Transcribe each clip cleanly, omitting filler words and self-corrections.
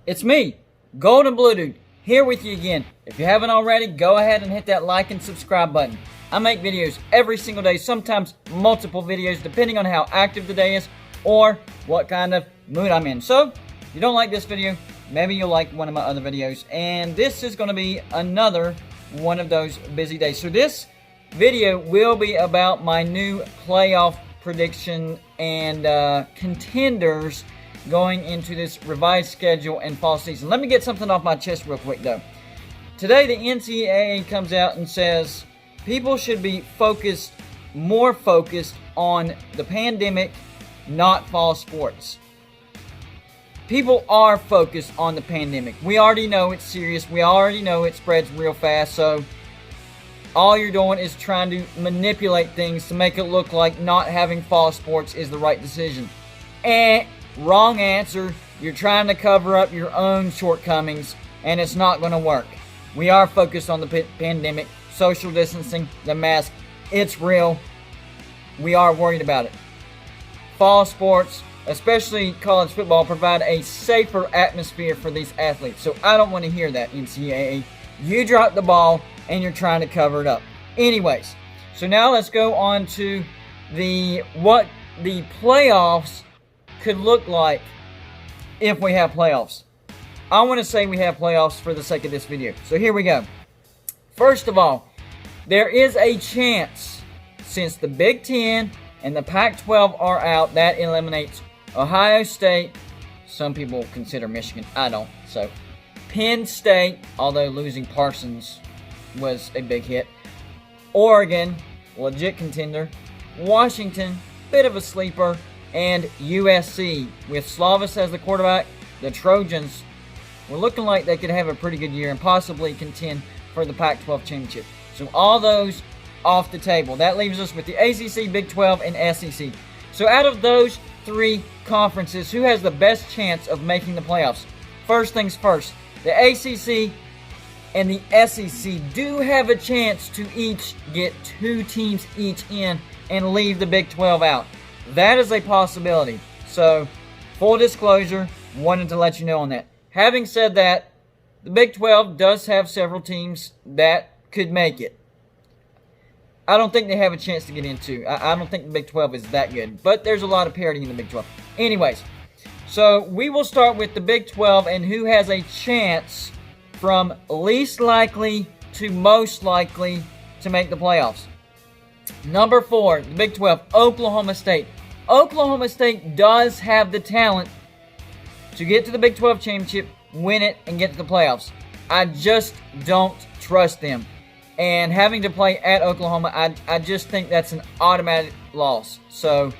It's me, Golden Blue Dude, here with you again. If you haven't already, go ahead and hit that like and subscribe button. I make videos every single day, sometimes multiple videos, depending on how active the day is or what kind of mood I'm in. So, if you don't like this video, maybe you'll like one of my other videos. And this is going to be another one of those busy days. So this video will be about my new playoff prediction and contenders going into this revised schedule and fall season. Let me get something off my chest real quick though. Today the NCAA comes out and says people should be more focused on the pandemic, not fall sports. People are focused on the pandemic. We already know it's serious. We already know it spreads real fast. So all you're doing is trying to manipulate things to make it look like not having fall sports is the right decision. Wrong answer. You're trying to cover up your own shortcomings, and it's not going to work. We are focused on the pandemic, social distancing, the mask. It's real. We are worried about it. Fall sports, especially college football, provide a safer atmosphere for these athletes. So I don't want to hear that, NCAA. You dropped the ball, and you're trying to cover it up. Anyways, so now let's go on to what the playoffs could look like if we have playoffs. I want to say we have playoffs for the sake of this video. So here we go. First of all, there is a chance, since the Big Ten and the Pac-12 are out, that eliminates Ohio State. Some people consider Michigan. I don't. So Penn State, although losing Parsons was a big hit. Oregon, legit contender. Washington, bit of a sleeper. And USC, with Slavis as the quarterback, the Trojans were looking like they could have a pretty good year and possibly contend for the Pac-12 championship. So all those off the table. That leaves us with the ACC, Big 12, and SEC. So out of those three conferences, who has the best chance of making the playoffs? First things first, the ACC and the SEC do have a chance to each get 2 teams each in and leave the Big 12 out. That is a possibility. So, full disclosure, wanted to let you know on that. Having said that, the Big 12 does have several teams that could make it. I don't think they have a chance to get into. I don't think the Big 12 is that good. But there's a lot of parity in the Big 12. Anyways, so we will start with the Big 12 and who has a chance from least likely to most likely to make the playoffs. Number 4, the Big 12, Oklahoma State. Oklahoma State does have the talent to get to the Big 12 championship, win it, and get to the playoffs. I just don't trust them. And having to play at Oklahoma, I just think that's an automatic loss. So,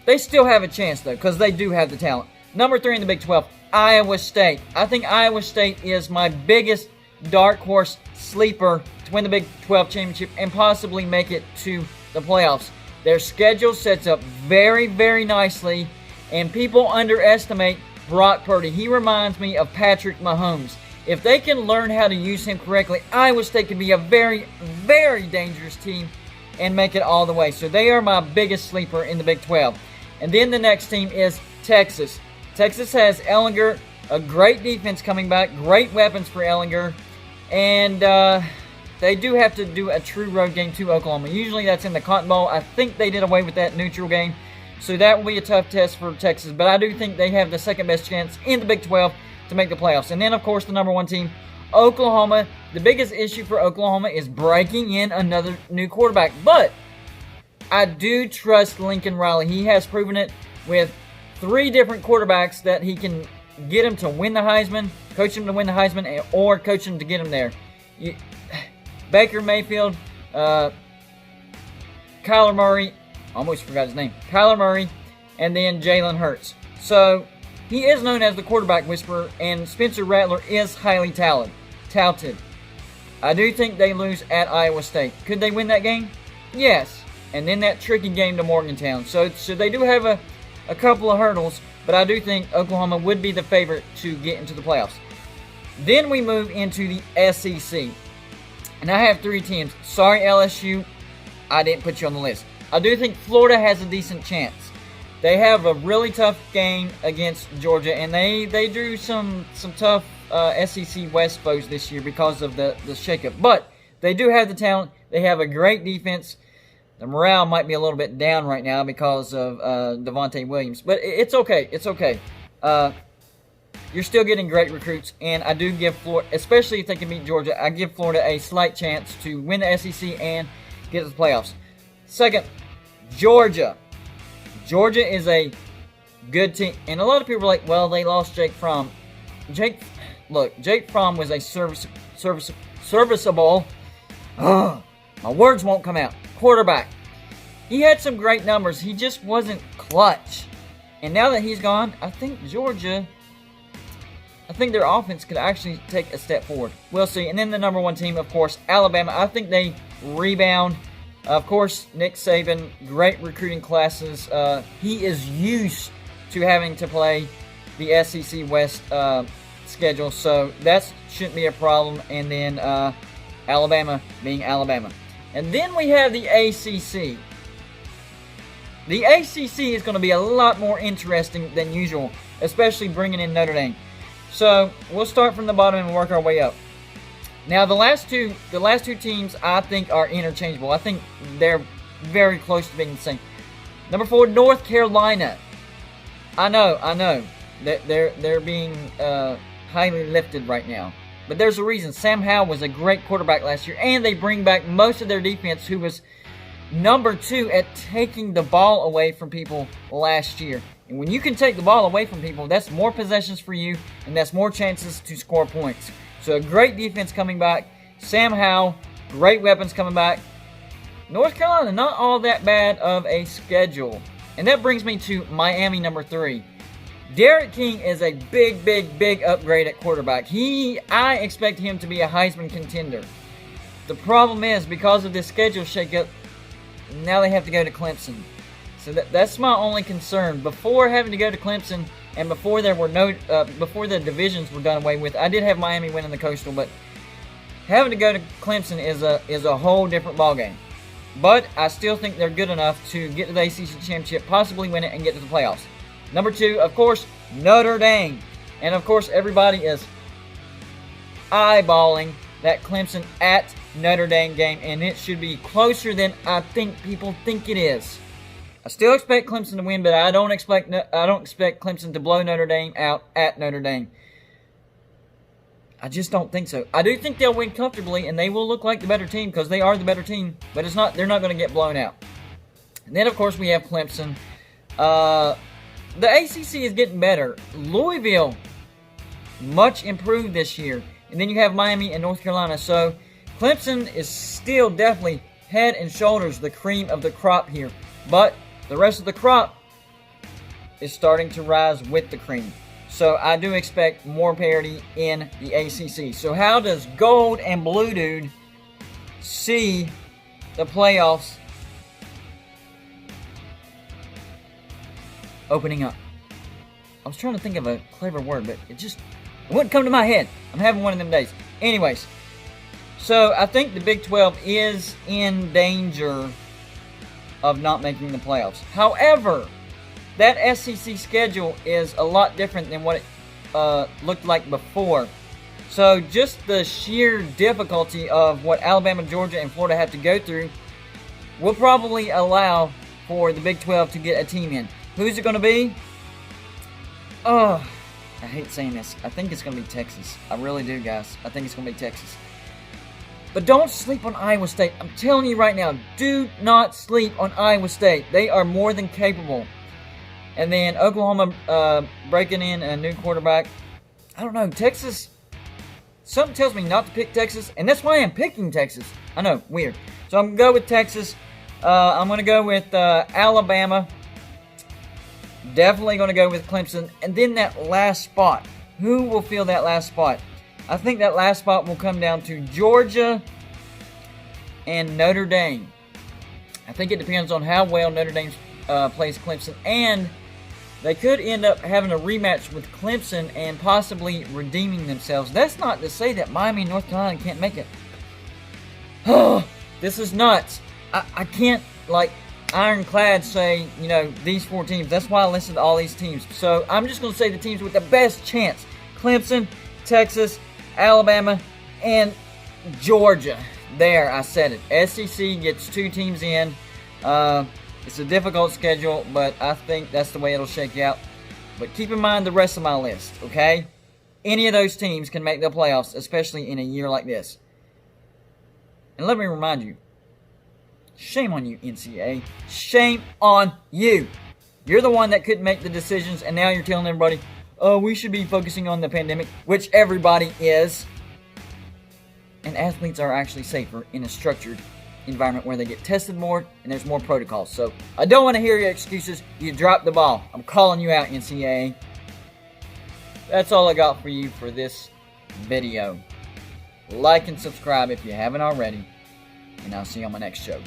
they still have a chance, though, because they do have the talent. Number 3 in the Big 12, Iowa State. I think Iowa State is my biggest dark horse sleeper to win the Big 12 championship and possibly make it to the playoffs. Their schedule sets up very, very nicely, and people underestimate Brock Purdy. He reminds me of Patrick Mahomes. If they can learn how to use him correctly, Iowa State can be a very, very dangerous team and make it all the way. So they are my biggest sleeper in the Big 12. And then the next team is Texas. Texas has Ehlinger, a great defense coming back, great weapons for Ehlinger, and they do have to do a true road game to Oklahoma. Usually that's in the Cotton Bowl. I think they did away with that neutral game, so that will be a tough test for Texas, but I do think they have the second best chance in the Big 12 to make the playoffs. And then, of course, the number 1 team, Oklahoma. The biggest issue for Oklahoma is breaking in another new quarterback, but I do trust Lincoln Riley. He has proven it with 3 different quarterbacks that he can get him to win the Heisman, coach him to win the Heisman, or coach him to get him there. Baker Mayfield, Kyler Murray, almost forgot his name, Kyler Murray, and then Jalen Hurts. So, he is known as the quarterback whisperer, and Spencer Rattler is highly touted. I do think they lose at Iowa State. Could they win that game? Yes. And then that tricky game to Morgantown. So they do have a couple of hurdles, but I do think Oklahoma would be the favorite to get into the playoffs. Then we move into the SEC. And I have 3 teams. Sorry, LSU, I didn't put you on the list. I do think Florida has a decent chance. They have a really tough game against Georgia, and they drew some tough SEC West foes this year because of the shakeup. But they do have the talent. They have a great defense. The morale might be a little bit down right now because of Devontae Williams, but it's okay. It's okay. You're still getting great recruits, and I do give Florida, especially if they can beat Georgia, I give Florida a slight chance to win the SEC and get to the playoffs. Second, Georgia. Georgia is a good team, and a lot of people are like, well, they lost Jake Fromm. Jake Fromm was a serviceable, my words won't come out, quarterback. He had some great numbers. He just wasn't clutch. And now that he's gone, I think their offense could actually take a step forward. We'll see. And then the number one team, of course, Alabama. I think they rebound. Of course, Nick Saban, great recruiting classes. He is used to having to play the SEC West schedule, so that shouldn't be a problem. And then Alabama being Alabama. And then we have the ACC. The ACC is going to be a lot more interesting than usual, especially bringing in Notre Dame. So we'll start from the bottom and work our way up. Now the last two teams I think are interchangeable. I think they're very close to being the same. Number 4, North Carolina. I know that they're being highly lifted right now, but there's a reason. Sam Howell was a great quarterback last year, and they bring back most of their defense, who was number 2 at taking the ball away from people last year. And when you can take the ball away from people, that's more possessions for you, and that's more chances to score points. So a great defense coming back. Sam Howell, great weapons coming back. North Carolina, not all that bad of a schedule. And that brings me to Miami, number 3. Derek King is a big upgrade at quarterback. I expect him to be a Heisman contender. The problem is, because of this schedule shakeup, now they have to go to Clemson. So that's my only concern. Before having to go to Clemson, and before before the divisions were done away with, I did have Miami winning the Coastal, but having to go to Clemson is a whole different ballgame. But I still think they're good enough to get to the ACC championship, possibly win it, and get to the playoffs. Number 2, of course, Notre Dame, and of course everybody is eyeballing that Clemson at Notre Dame game, and it should be closer than I think people think it is. I still expect Clemson to win, but I don't expect Clemson to blow Notre Dame out at Notre Dame. I just don't think so. I do think they'll win comfortably, and they will look like the better team because they are the better team, but they're not going to get blown out. And then, of course, we have Clemson. The ACC is getting better. Louisville, much improved this year. And then you have Miami and North Carolina. So Clemson is still definitely head and shoulders the cream of the crop here. But the rest of the crop is starting to rise with the cream. So I do expect more parity in the ACC. So how does Gold and Blue Dude see the playoffs opening up? I was trying to think of a clever word, but it wouldn't come to my head. I'm having one of them days. Anyways, so I think the Big 12 is in danger of not making the playoffs. However, that SEC schedule is a lot different than what it looked like before. So just the sheer difficulty of what Alabama, Georgia, and Florida have to go through will probably allow for the Big 12 to get a team in. Who's it going to be? Oh, I hate saying this. I think it's going to be Texas. I really do, guys. I think it's going to be Texas. But don't sleep on Iowa State. I'm telling you right now, do not sleep on Iowa State. They are more than capable. And then Oklahoma breaking in a new quarterback. I don't know. Texas, something tells me not to pick Texas, and that's why I'm picking Texas. I know, weird. So I'm going to go with Texas. I'm going to go with Alabama. Definitely going to go with Clemson. And then that last spot. Who will fill that last spot? I think that last spot will come down to Georgia and Notre Dame. I think it depends on how well Notre Dame plays Clemson. And they could end up having a rematch with Clemson and possibly redeeming themselves. That's not to say that Miami and North Carolina can't make it. Oh, this is nuts. I can't, ironclad say, these 4 teams. That's why I listed all these teams. So I'm just going to say the teams with the best chance. Clemson, Texas, Alabama, and Georgia. There, I said it. SEC gets 2 teams in. It's a difficult schedule, but I think that's the way it'll shake out. But keep in mind the rest of my list, okay? Any of those teams can make the playoffs, especially in a year like this. And let me remind you, shame on you, NCAA. Shame on you. You're the one that couldn't make the decisions, and now you're telling everybody, oh, we should be focusing on the pandemic, which everybody is. And athletes are actually safer in a structured environment where they get tested more and there's more protocols. So I don't want to hear your excuses. You dropped the ball. I'm calling you out, NCAA. That's all I got for you for this video. Like and subscribe if you haven't already, and I'll see you on my next show.